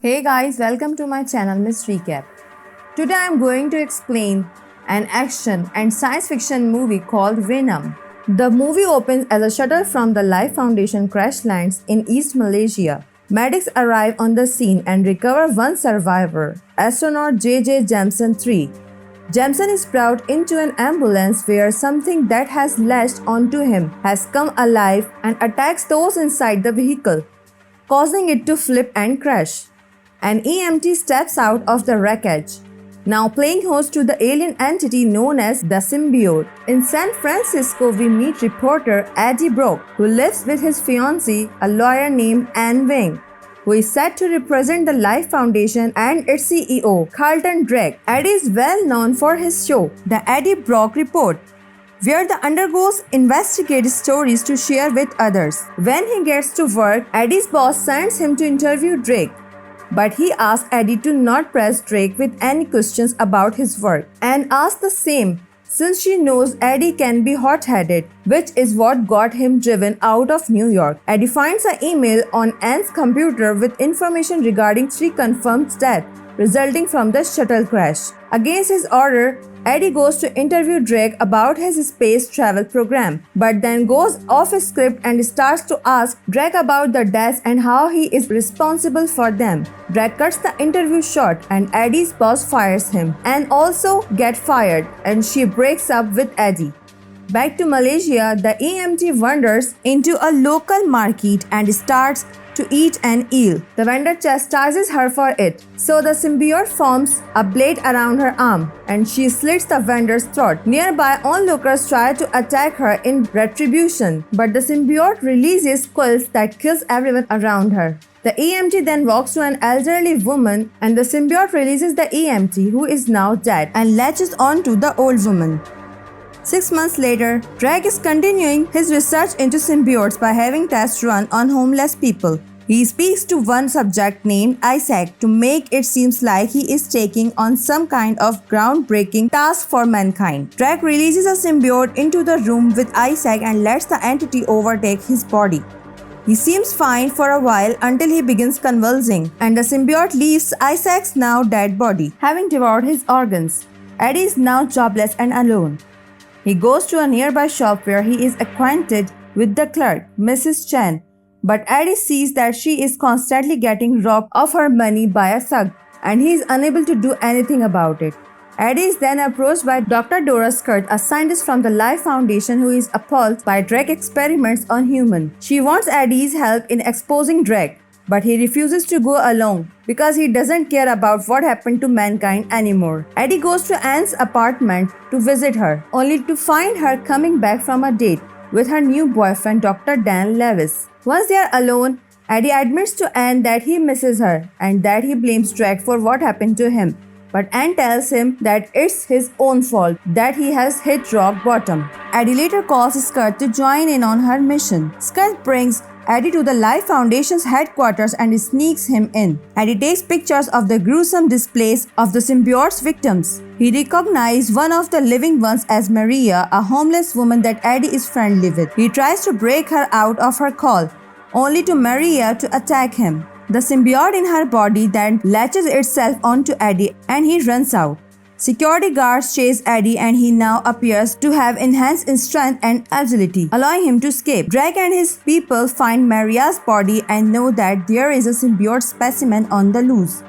Hey guys, welcome to my channel Miss Recap. Today I am going to explain an action and science fiction movie called Venom. The movie opens as a shuttle from the Life Foundation crash lands in East Malaysia. Medics arrive on the scene and recover one survivor, astronaut J.J. Jameson III. Jameson is brought into an ambulance where something that has latched onto him has come alive and attacks those inside the vehicle, causing it to flip and crash. An EMT steps out of the wreckage, now playing host to the alien entity known as the Symbiote. In San Francisco, we meet reporter Eddie Brock, who lives with his fiancée, a lawyer named Anne Weying, who is set to represent the Life Foundation and its CEO, Carlton. Eddie is well known for his show, The Eddie Brock Report, where the undergoes investigative stories to share with others. When he gets to work, Eddie's boss sends him to interview Drake, but he asks Eddie to not press Drake with any questions about his work, and asks the same since she knows Eddie can be hot-headed, which is what got him driven out of New York. Eddie finds an email on Anne's computer with information regarding 3 confirmed deaths resulting from the shuttle crash. Against his order, Eddie goes to interview Drake about his space travel program, but then goes off his script and starts to ask Drake about the deaths and how he is responsible for them. Drake cuts the interview short and Eddie's boss fires him and also gets fired, and she breaks up with Eddie. Back to Malaysia, the EMT wanders into a local market and starts to eat an eel. The vendor chastises her for it, so the symbiote forms a blade around her arm and she slits the vendor's throat. Nearby onlookers try to attack her in retribution, but the symbiote releases squills that kills everyone around her. The EMT then walks to an elderly woman and the symbiote releases the EMT, who is now dead, and latches on to the old woman. 6 months later, Drake is continuing his research into symbiotes by having tests run on homeless people. He speaks to one subject named Isaac to make it seem like he is taking on some kind of groundbreaking task for mankind. Drake releases a symbiote into the room with Isaac and lets the entity overtake his body. He seems fine for a while until he begins convulsing, and the symbiote leaves Isaac's now dead body, having devoured his organs. Eddie is now jobless and alone. He goes to a nearby shop where he is acquainted with the clerk, Mrs. Chen, but Eddie sees that she is constantly getting robbed of her money by a thug, and he is unable to do anything about it. Eddie is then approached by Dr. Dora Skirt, a scientist from the Life Foundation who is appalled by Drake experiments on humans. She wants Eddie's help in exposing Drake, but he refuses to go alone because he doesn't care about what happened to mankind anymore. Eddie goes to Anne's apartment to visit her, only to find her coming back from a date with her new boyfriend, Dr. Dan Lewis. Once they are alone, Eddie admits to Anne that he misses her and that he blames Drake for what happened to him. But Anne tells him that it's his own fault, that he has hit rock bottom. Eddie later calls Skirt to join in on her mission. Skirt brings Eddie to the Life Foundation's headquarters and sneaks him in. Eddie takes pictures of the gruesome displays of the symbiote's victims. He recognizes one of the living ones as Maria, a homeless woman that Eddie is friendly with. He tries to break her out of her call, only to Maria to attack him. The symbiote in her body then latches itself onto Eddie and he runs out. Security guards chase Eddie and he now appears to have enhanced in strength and agility, allowing him to escape. Drake and his people find Maria's body and know that there is a symbiote specimen on the loose.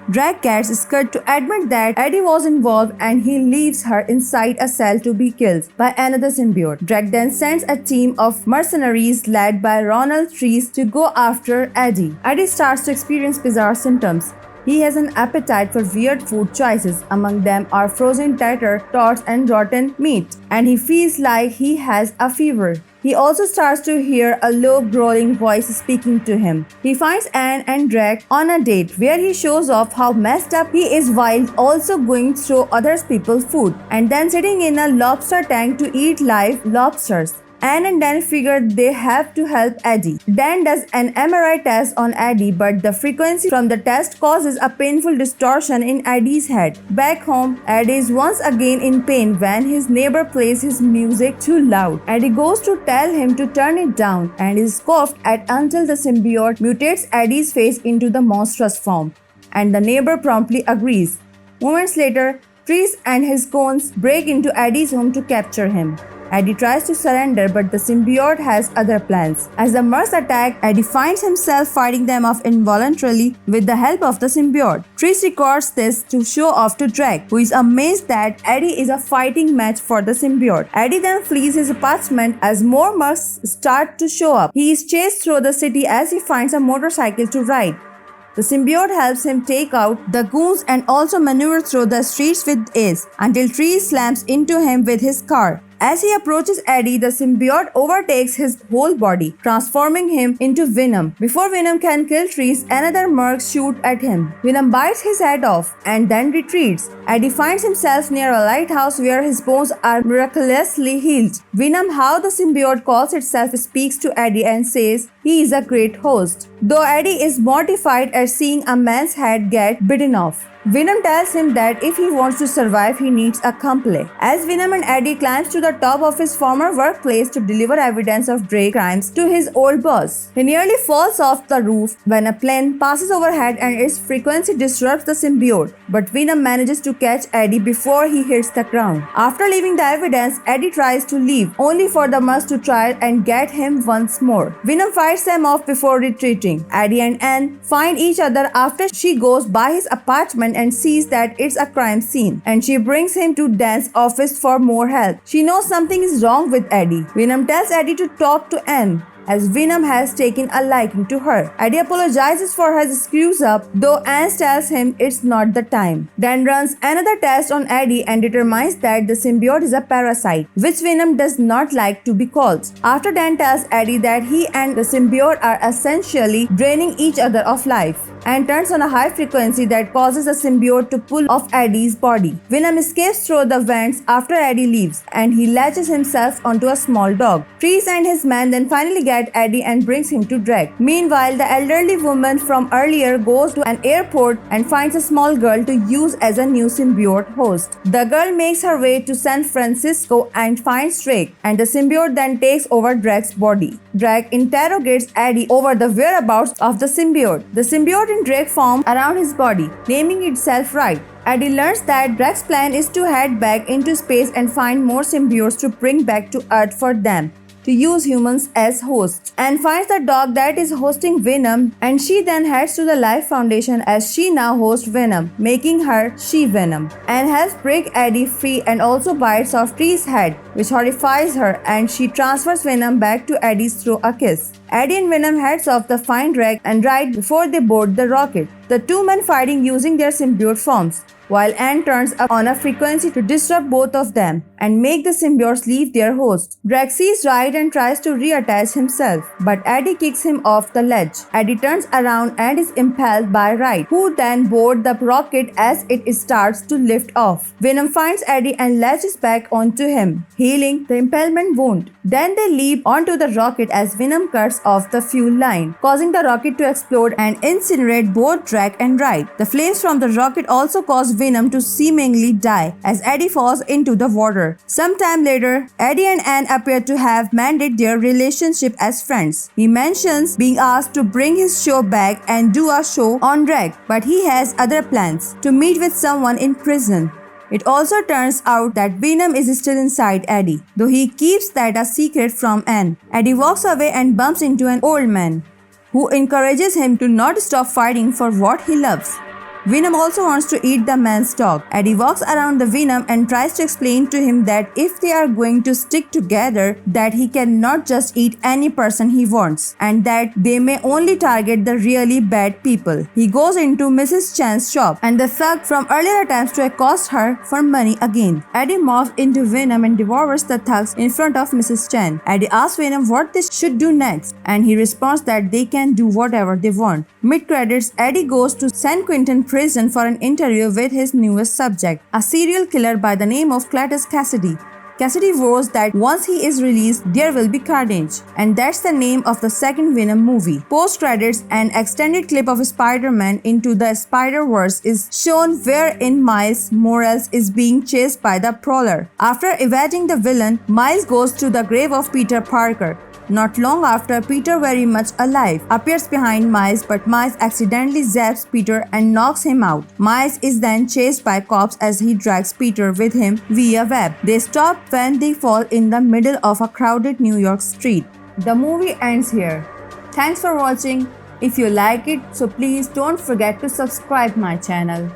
Drake gets Skirt to admit that Eddie was involved and he leaves her inside a cell to be killed by another symbiote. Drake then sends a team of mercenaries led by Ronald Trees to go after Eddie. Eddie starts to experience bizarre symptoms. He has an appetite for weird food choices. Among them are frozen tater tots and rotten meat, and he feels like he has a fever. He also starts to hear a low growling voice speaking to him. He finds Anne and Drake on a date where he shows off how messed up he is while also going through other people's food and then sitting in a lobster tank to eat live lobsters. Anne and Dan figure they have to help Eddie. Dan does an MRI test on Eddie, but the frequency from the test causes a painful distortion in Eddie's head. Back home, Eddie is once again in pain when his neighbor plays his music too loud. Eddie goes to tell him to turn it down and is scoffed at until the symbiote mutates Eddie's face into the monstrous form. and the neighbor promptly agrees. Moments later, Trees and his clones break into Eddie's home to capture him. Eddie tries to surrender, but the symbiote has other plans. As the mercs attack, Eddie finds himself fighting them off involuntarily with the help of the symbiote. Trees records this to show off to Drake, who is amazed that Eddie is a fighting match for the symbiote. Eddie then flees his apartment as more mercs start to show up. He is chased through the city as he finds a motorcycle to ride. The symbiote helps him take out the goons and also maneuver through the streets with ease until Trees slams into him with his car. As he approaches Eddie, the symbiote overtakes his whole body, transforming him into Venom. Before Venom can kill Trees, another merc shoots at him. Venom bites his head off and then retreats. Eddie finds himself near a lighthouse where his bones are miraculously healed. Venom, how the symbiote calls itself, speaks to Eddie and says he is a great host. Though Eddie is mortified at seeing a man's head get bitten off. Venom tells him that if he wants to survive, he needs a accomplice. As Venom and Eddie climbs to the top of his former workplace to deliver evidence of Drake's crimes to his old boss, he nearly falls off the roof when a plane passes overhead and its frequency disrupts the symbiote. But Venom manages to catch Eddie before he hits the ground. After leaving the evidence, Eddie tries to leave, only for the mercs to try and get him once more. Venom fights them off before retreating. Eddie and Anne find each other after she goes by his apartment and sees that it's a crime scene, and she brings him to Dan's office for more help. She knows something is wrong with Eddie. Venom tells Eddie to talk to Anne, as Venom has taken a liking to her. Eddie apologizes for his screws up, though Anne tells him it's not the time. Dan runs another test on Eddie and determines that the symbiote is a parasite, which Venom does not like to be called. After Dan tells Eddie that he and the symbiote are essentially draining each other of life, and turns on a high frequency that causes the symbiote to pull off Eddie's body. Venom escapes through the vents after Eddie leaves, and he latches himself onto a small dog. Trees and his man then finally get Eddie and brings him to Drake. Meanwhile, the elderly woman from earlier goes to an airport and finds a small girl to use as a new symbiote host. The girl makes her way to San Francisco and finds Drake, and the symbiote then takes over Drake's body. Drake interrogates Eddie over the whereabouts of the symbiote. The symbiote in Drake forms around his body, naming itself right. Eddie learns that Drake's plan is to head back into space and find more symbiotes to bring back to Earth for them to use humans as hosts, and finds the dog that is hosting Venom, and she then heads to the Life Foundation as she now hosts Venom, making her She-Venom, and helps break Eddie free and also bites off Tree's head, which horrifies her, and she transfers Venom back to Eddie through a kiss. Eddie and Venom heads off to find Drake and ride before they board the rocket, the two men fighting using their symbiote forms, while Anne turns up on a frequency to disrupt both of them and make the symbiotes leave their host. Drake sees right and tries to reattach himself, but Eddie kicks him off the ledge. Eddie turns around and is impaled by Wright, who then board the rocket as it starts to lift off. Venom finds Eddie and latches back onto him, healing the impalement wound. Then they leap onto the rocket as Venom cuts off the fuel line, causing the rocket to explode and incinerate both Drake and Wright. The flames from the rocket also cause Venom to seemingly die as Eddie falls into the water. Sometime later, Eddie and Anne appear to have mended their relationship as friends. He mentions being asked to bring his show back and do a show on Drake, but he has other plans to meet with someone in prison. It also turns out that Venom is still inside Eddie, though he keeps that a secret from Anne. Eddie walks away and bumps into an old man, who encourages him to not stop fighting for what he loves. Venom also wants to eat the man's dog. Eddie walks around the Venom and tries to explain to him that if they are going to stick together, that he cannot just eat any person he wants, and that they may only target the really bad people. He goes into Mrs. Chan's shop and the thug from earlier attempts to accost her for money again. Eddie morphs into Venom and devours the thugs in front of Mrs. Chan. Eddie asks Venom what they should do next, and he responds that they can do whatever they want. Mid-credits, Eddie goes to San Quentin prison for an interview with his newest subject, a serial killer by the name of Cletus Kasady. Kasady vows that once he is released, there will be carnage, and that's the name of the second Venom movie. Post-credits, an extended clip of Spider-Man into the Spider-Verse is shown wherein Miles Morales is being chased by the Prowler. After evading the villain, Miles goes to the grave of Peter Parker, Not long after, Peter, very much alive, appears behind Miles, but Miles accidentally zaps Peter and knocks him out. Miles is then chased by cops as he drags Peter with him via web. They stop when they fall in the middle of a crowded New York street. The movie ends here. Thanks for watching. If you like it, so please don't forget to subscribe my channel.